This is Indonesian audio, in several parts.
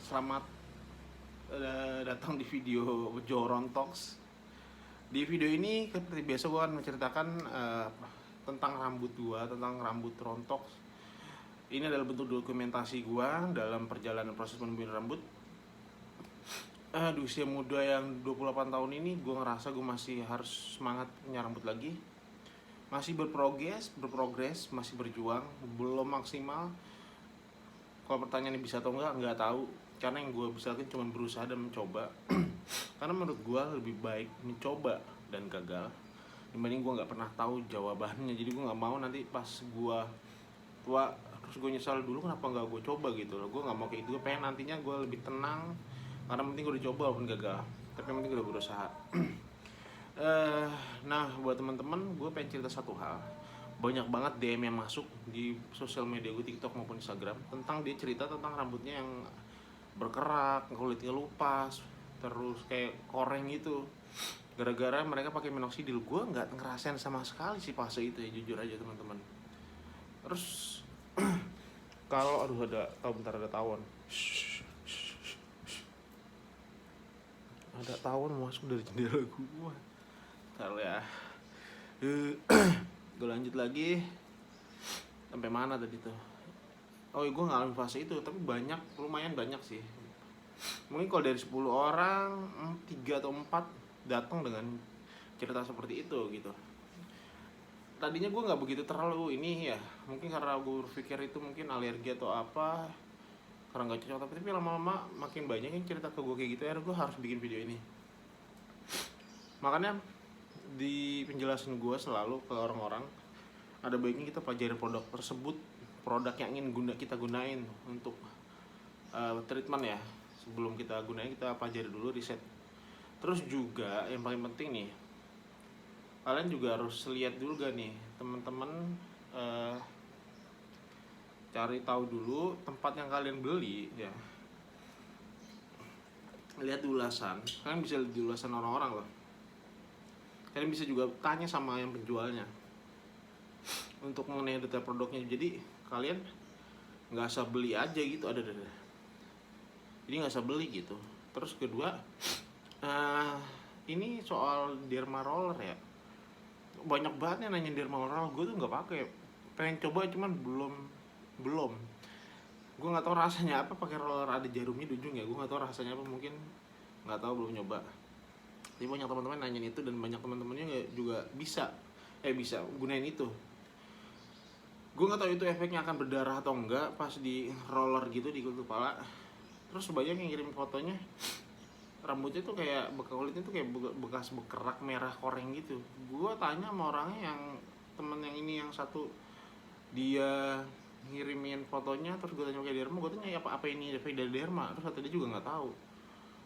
Selamat datang di video Joron Talks. Di video ini seperti biasa gue akan menceritakan tentang rambut gue, tentang rambut rontok. Ini adalah bentuk dokumentasi gue dalam perjalanan proses menumbuhin rambut. Di usia muda yang 28 tahun ini gue ngerasa gue masih harus semangat punya rambut lagi. Masih berprogres, masih berjuang, belum maksimal. Kalau pertanyaannya bisa atau enggak tahu. Karena yang gue bisa lakukan cuma berusaha dan mencoba. Karena menurut gue lebih baik mencoba dan gagal dibanding gue nggak pernah tahu jawabannya. Jadi gue nggak mau nanti pas gue tua terus gue nyesal dulu kenapa nggak gue coba gitu loh. Gue nggak mau kayak gitu. Gue pengen nantinya gue lebih tenang karena penting gue udah coba walaupun gagal, tapi yang penting gue udah berusaha. Nah buat teman-teman, gue pengen cerita satu hal. Banyak banget DM yang masuk di sosial media gue, TikTok maupun Instagram, tentang dia cerita tentang rambutnya yang berkerak, kulitnya lupas, terus kayak koreng gitu. Gara-gara mereka pakai minoxidil. Gue nggak ngerasain sama sekali sih fase itu ya, jujur aja teman-teman. Terus kalau ada tawon. Ada tawon masuk dari jendela gue. Ntar ya. Gue lanjut lagi. Sampai mana tadi tuh? Oh iya, gue ngalamin fase itu, tapi lumayan banyak sih. Mungkin kalau dari 10 orang 3 atau 4 datang dengan cerita seperti itu gitu. Tadinya gue nggak begitu terlalu ini ya, mungkin karena gue berpikir itu mungkin alergi atau apa, karena nggak cocok. Tapi lama-lama makin banyak yang cerita ke gue kayak gitu, gue harus bikin video ini. Makanya di penjelasan gue selalu ke orang-orang, ada baiknya kita pelajari produk tersebut, produk yang ingin kita gunain untuk treatment ya. Sebelum kita gunain, kita pelajari dulu, riset. Terus juga yang paling penting nih, kalian juga harus lihat dulu gak nih teman-teman, cari tahu dulu tempat yang kalian beli ya. Lihat di ulasan, kalian bisa lihat di ulasan orang-orang loh. Kalian bisa juga tanya sama yang penjualnya untuk mengenai detail produknya. Jadi kalian nggak usah beli aja gitu, jadi nggak usah beli gitu. Terus kedua, ini soal derma roller ya, banyak banget yang nanya derma roller. Gue tuh nggak pakai, pengen coba cuman belum. Gue nggak tahu rasanya apa pakai roller ada jarumnya di ujung ya. Gue nggak tahu rasanya apa, mungkin nggak tahu, belum nyoba. Tapi banyak teman-teman nanyain itu, dan banyak teman-temannya juga bisa gunain itu. Gue nggak tahu itu efeknya akan berdarah atau enggak pas di roller gitu di kulit kepala. Terus banyak yang kirim fotonya, rambutnya tuh kayak kulitnya tuh kayak bekas berkerak merah koreng gitu. Gue tanya sama orangnya, yang temen yang ini yang satu, dia ngirimin fotonya, terus gue tanya kayak derma, gue tanya apa ini efek dari derma, terus kata dia juga nggak tahu.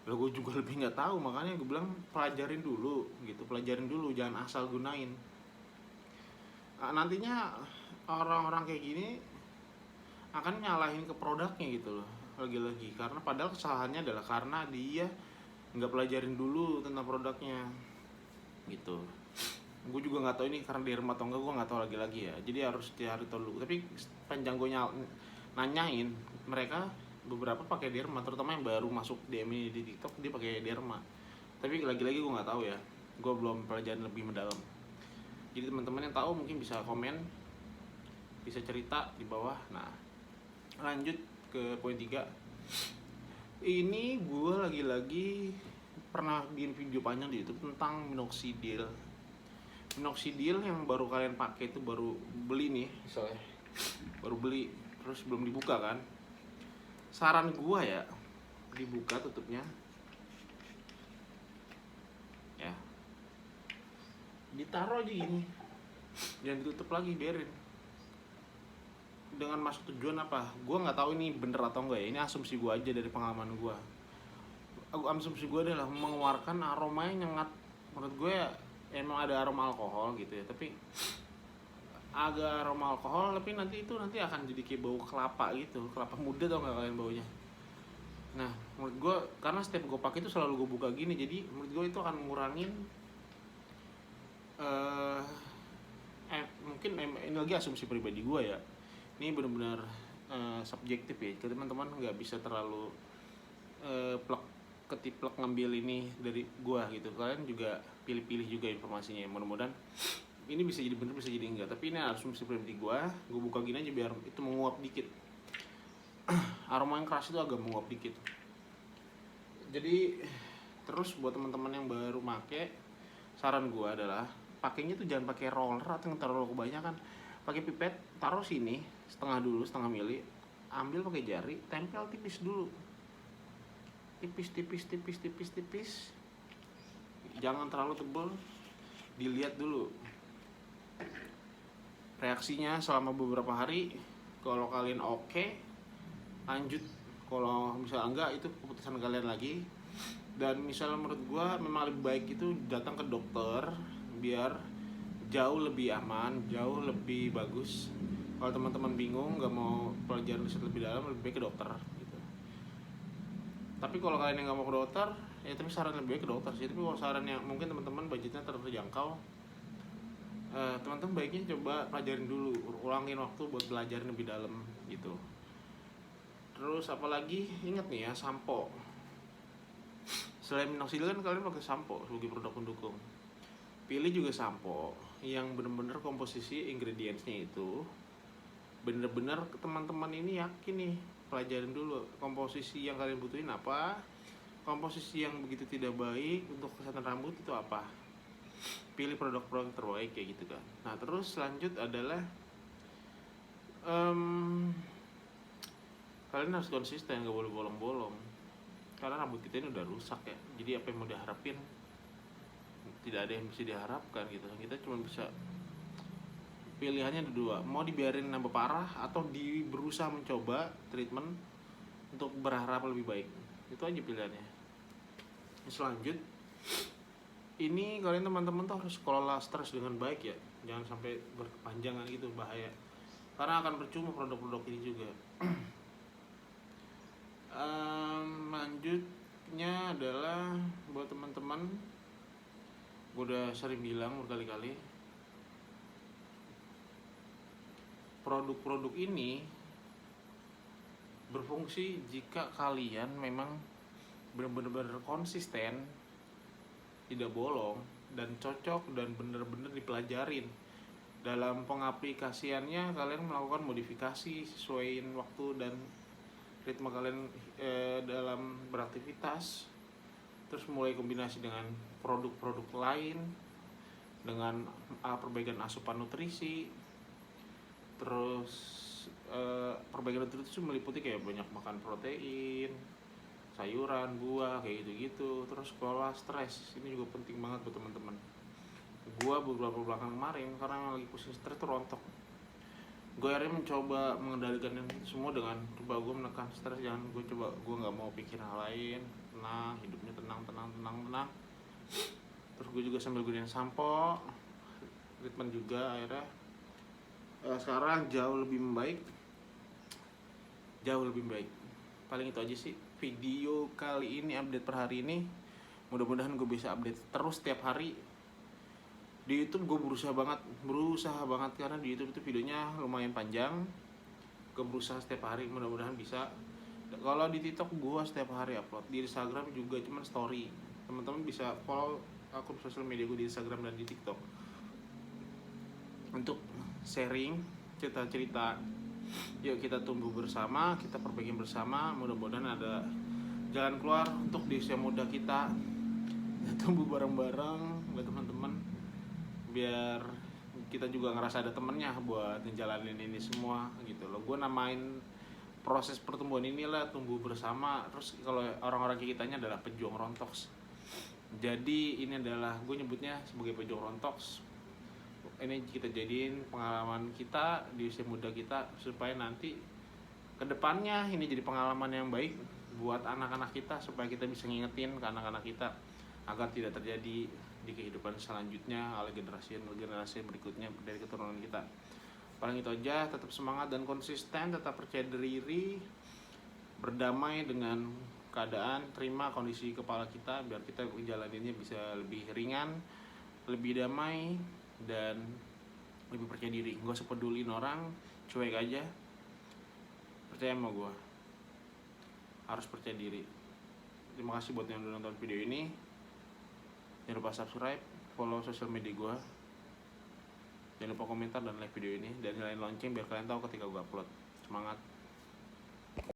Lah gue juga lebih nggak tahu, makanya gue bilang pelajarin dulu, jangan asal gunain. Nantinya orang-orang kayak gini akan nyalahin ke produknya gitu loh, lagi-lagi, karena padahal kesalahannya adalah karena dia nggak pelajarin dulu tentang produknya gitu. Gue juga nggak tahu ini karena derma atau enggak, gue nggak tahu lagi ya. Jadi harus cari tahu dulu. Tapi panjang gue nanyain, mereka beberapa pakai derma, terutama yang baru masuk DM ini di TikTok, dia pakai derma. Tapi lagi-lagi gue nggak tahu ya, gue belum pelajaran lebih mendalam. Jadi teman-teman yang tahu mungkin bisa komen, bisa cerita di bawah. Nah, lanjut ke poin 3. Ini gue lagi-lagi pernah bikin video panjang di YouTube tentang minoxidil. Minoxidil yang baru kalian pakai itu, baru beli nih misalnya, baru beli terus belum dibuka kan. Saran gue ya, dibuka tutupnya ya, ditaruh aja gini, jangan ditutup lagi, biarin. Dengan masuk tujuan apa? Gue nggak tahu ini bener atau enggak ya, ini asumsi gue aja dari pengalaman gue. Asumsi gue adalah mengeluarkan aroma yang nyengat. Menurut gue ya, emang ada aroma alkohol gitu ya, tapi agak aroma alkohol, tapi nanti akan jadi kayak bau kelapa gitu, kelapa muda, tau nggak kalian baunya. Nah menurut gue, karena setiap gue pakai itu selalu gue buka gini, jadi menurut gue itu akan ngurangin mungkin ini lagi asumsi pribadi gue ya, ini benar-benar subjektif ya, teman-teman nggak bisa terlalu plek ketiplek ngambil ini dari gua gitu. Kalian juga pilih-pilih juga informasinya. Mudah-mudahan ini bisa jadi bener bisa jadi enggak, tapi ini asumsi pribadi gua buka gini aja biar itu menguap dikit. Aroma yang keras itu agak menguap dikit. Jadi terus buat teman-teman yang baru make, saran gua adalah pakainya tuh jangan pakai roller atau yang terlalu kebanyakan. Pakai pipet, taruh sini setengah dulu, setengah mili, ambil pakai jari, tempel tipis dulu. Tipis. Jangan terlalu tebal. Dilihat dulu reaksinya selama beberapa hari. Kalau kalian oke, lanjut. Kalau misalnya enggak, itu keputusan kalian lagi. Dan misalnya menurut gua memang lebih baik itu datang ke dokter biar jauh lebih aman, jauh lebih bagus. Kalau teman-teman bingung nggak mau pelajaran riset lebih dalam, lebih baik ke dokter gitu. Tapi kalau kalian yang nggak mau ke dokter, ya tapi saran lebih baik ke dokter sih. Tapi kalau saran yang mungkin teman-teman budgetnya terjangkau, teman-teman baiknya coba pelajarin dulu, ulangin waktu buat belajarin lebih dalam gitu. Terus apalagi ingat nih ya, sampo. Selain minoxidil kan kalian pakai sampo sebagai produk pendukung. Pilih juga sampo yang bener-bener komposisi ingredientsnya itu bener-bener teman-teman ini yakin nih, pelajarin dulu komposisi yang kalian butuhin apa, komposisi yang begitu tidak baik untuk kesehatan rambut itu apa. Pilih produk-produk terbaik kayak gitu kan. Nah terus lanjut adalah kalian harus konsisten, gak boleh bolong-bolong karena rambut kita ini udah rusak ya. Jadi apa yang mau diharapin, tidak ada yang bisa diharapkan gitu. Kita cuma bisa pilihannya ada dua, mau dibiarin nambah parah atau berusaha mencoba treatment untuk berharap lebih baik. Itu aja pilihannya. Selanjut ini kalian teman-teman tuh harus kelola stres dengan baik ya, jangan sampai berkepanjangan gitu, bahaya karena akan percuma produk-produk ini juga. Lanjutnya adalah buat teman-teman, gue udah sering bilang berkali-kali, produk-produk ini berfungsi jika kalian memang benar-benar konsisten, tidak bolong, dan cocok dan benar-benar dipelajarin. Dalam pengaplikasiannya kalian melakukan modifikasi sesuai waktu dan ritme kalian dalam beraktivitas. Terus mulai kombinasi dengan produk-produk lain, dengan perbaikan asupan nutrisi. Terus perbaikan nutrisi itu meliputi kayak banyak makan protein, sayuran, buah, kayak gitu-gitu. Terus kelola stres, ini juga penting banget buat teman-teman. Gua beberapa belakang kemarin karena lagi pusing stres tuh rontok. Gue akhirnya mencoba mengendalikan itu semua dengan coba gue menekan stres, gue nggak mau pikir hal lain, tenang, hidupnya tenang. Terus gue juga sambil gunain sampo, treatment juga, akhirnya sekarang jauh lebih baik. Paling itu aja sih video kali ini, update per hari ini. Mudah-mudahan gue bisa update terus setiap hari. Di YouTube gue berusaha banget karena di YouTube itu videonya lumayan panjang. Gue berusaha setiap hari, mudah-mudahan bisa. Kalau di TikTok gue setiap hari upload, di Instagram juga cuman story. Teman-teman bisa follow akun sosial media gue di Instagram dan di TikTok untuk sharing cerita-cerita. Yuk kita tumbuh bersama, kita perbaiki bersama. Mudah-mudahan ada jalan keluar untuk di usia muda kita. Tumbuh bareng-bareng buat teman-teman, biar kita juga ngerasa ada temennya buat ngejalanin ini semua gitu loh. Gue namain proses pertumbuhan inilah tumbuh bersama. Terus kalau orang-orang kayak kitanya adalah pejuang rontoks. Jadi ini adalah gue nyebutnya sebagai pejuang rontoks. Ini kita jadiin pengalaman kita di usia muda kita supaya nanti kedepannya ini jadi pengalaman yang baik buat anak-anak kita, supaya kita bisa ngingetin ke anak-anak kita agar tidak terjadi di kehidupan selanjutnya oleh generasi berikutnya dari keturunan kita. Paling itu aja, tetap semangat dan konsisten, tetap percaya diri, berdamai dengan keadaan, terima kondisi kepala kita biar kita menjalaninya bisa lebih ringan, lebih damai, dan lebih percaya diri. Gak usah pedulin orang, cuek aja, percaya sama gue, harus percaya diri. Terima kasih buat yang udah nonton video ini. Jangan lupa subscribe, follow sosial media gue. Jangan lupa komentar dan like video ini, dan nyalain lonceng biar kalian tahu ketika gue upload. Semangat!